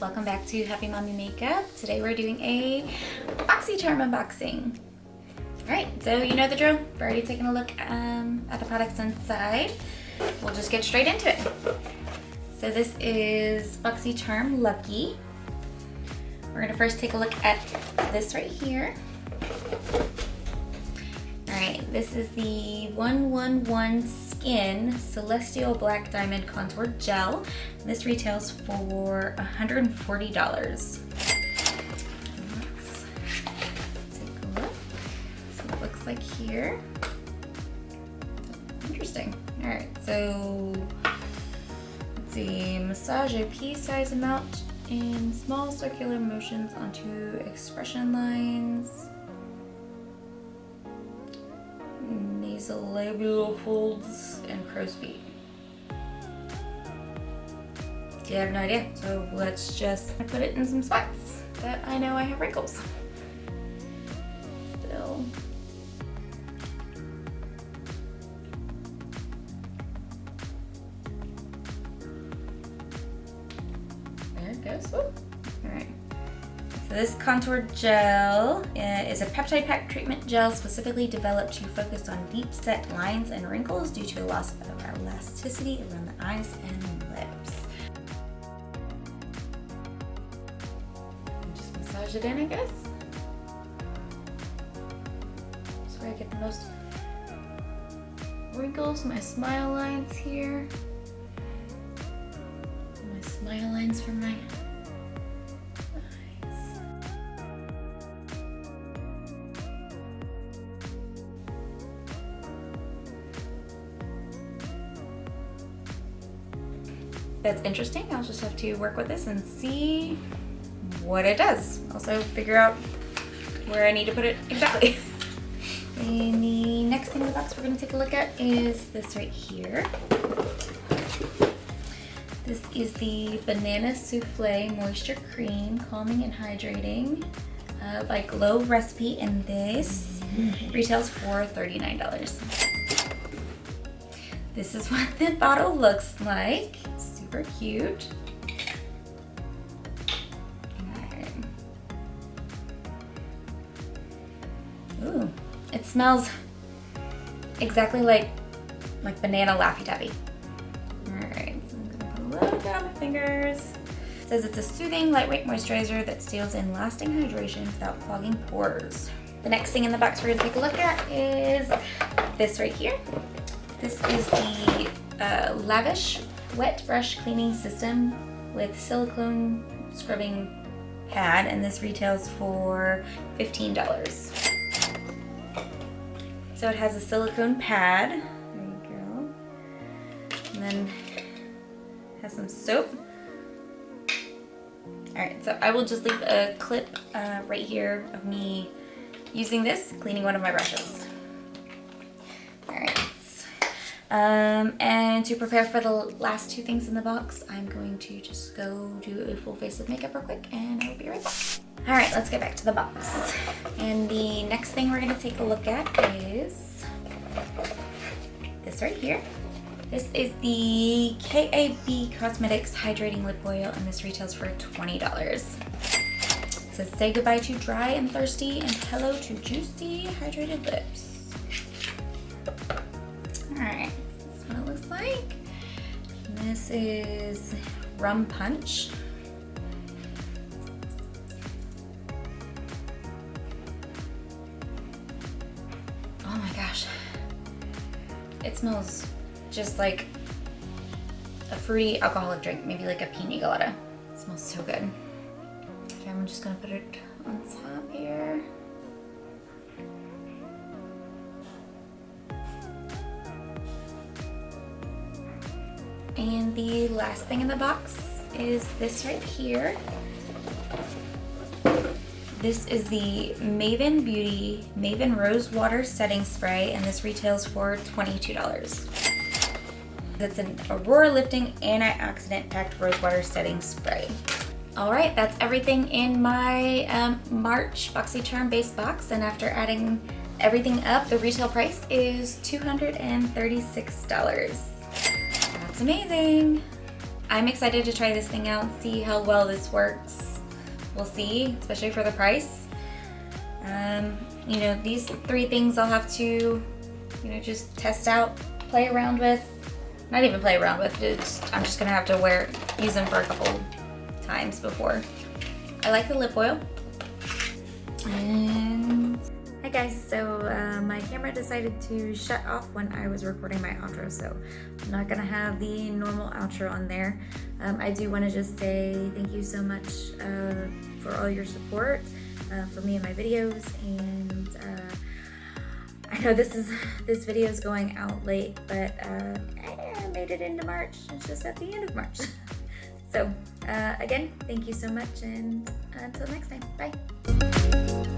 welcome back to Happy Mommy Makeup. Today we're doing a Boxycharm unboxing. Alright, so you know the drill. We've already taken a look at the products inside. We'll just get straight into it. So this is Boxycharm Lucky. We're going to first take a look at this right here. Alright, this is the 111 Skin Celestial Black Diamond Contour Gel. This retails for $140. Let's take a look. So it looks like here. Interesting. Alright, so let's see. Massage a pea-sized amount in small circular motions onto expression lines. Nasolabial folds and crow's feet. I have no idea, so let's just put it in some spots that I know I have wrinkles. Still. There it goes. All right. So this contour gel is a peptide pack treatment gel specifically developed to focus on deep set lines and wrinkles due to a loss of elasticity around the eyes and lips. Just massage it in, I guess. That's where I get the most wrinkles, my smile lines here. My smile lines from my That's interesting. I'll just have to work with this and see what it does. Also figure out where I need to put it exactly. And the next thing in the box we're going to take a look at is this right here. This is the Banana Souffle Moisture Cream, calming and hydrating by Glow Recipe, and this retails for $39. This is what the bottle looks like. Super cute. Okay. Ooh, it smells exactly like banana Laffy Taffy. Alright, so I'm gonna put a little bit on my fingers. It says it's a soothing, lightweight moisturizer that steals in lasting hydration without clogging pores. The next thing in the box we're gonna take a look at is this right here. This is the Lavish Wet Brush Cleaning System with silicone scrubbing pad, and this retails for $15. So it has a silicone pad, there you go, and then has some soap. Alright, so I will just leave a clip right here of me using this, cleaning one of my brushes. Alright. And to prepare for the last two things in the box, I'm going to just go do a full face of makeup real quick, and I'll be right back. All right, let's get back to the box. And the next thing we're gonna take a look at is this right here. This is the KAB Cosmetics Hydrating Lip Oil, and this retails for $20. It says, say goodbye to dry and thirsty and hello to juicy, hydrated lips. Alright, this is what it looks like. And this is Rum Punch. Oh my gosh. It smells just like a fruity alcoholic drink, maybe like a pina colada. It smells so good. Okay, I'm just gonna put it on top here. And the last thing in the box is this right here. This is the Maven Beauty Maven Rose Water Setting Spray, and this retails for $22. It's an Aurora Lifting Antioxidant Packed Rose Water Setting Spray. Alright, that's everything in my March Boxycharm base box, and after adding everything up, the retail price is $236. That's amazing. I'm excited to try this thing out and see how well this works. We'll see, especially for the price. You know, these 3 things I'll have to, you know, just test out, play around with. Not even play around with, I'm just gonna have to use them for a couple times before. I like the lip oil. And hi guys, so my camera decided to shut off when I was recording my outro, so I'm not gonna have the normal outro on there. I do want to just say thank you so much for all your support for me and my videos, and I know this video is going out late, but I made it into March. It's just at the end of March. So again, thank you so much, and until next time, bye.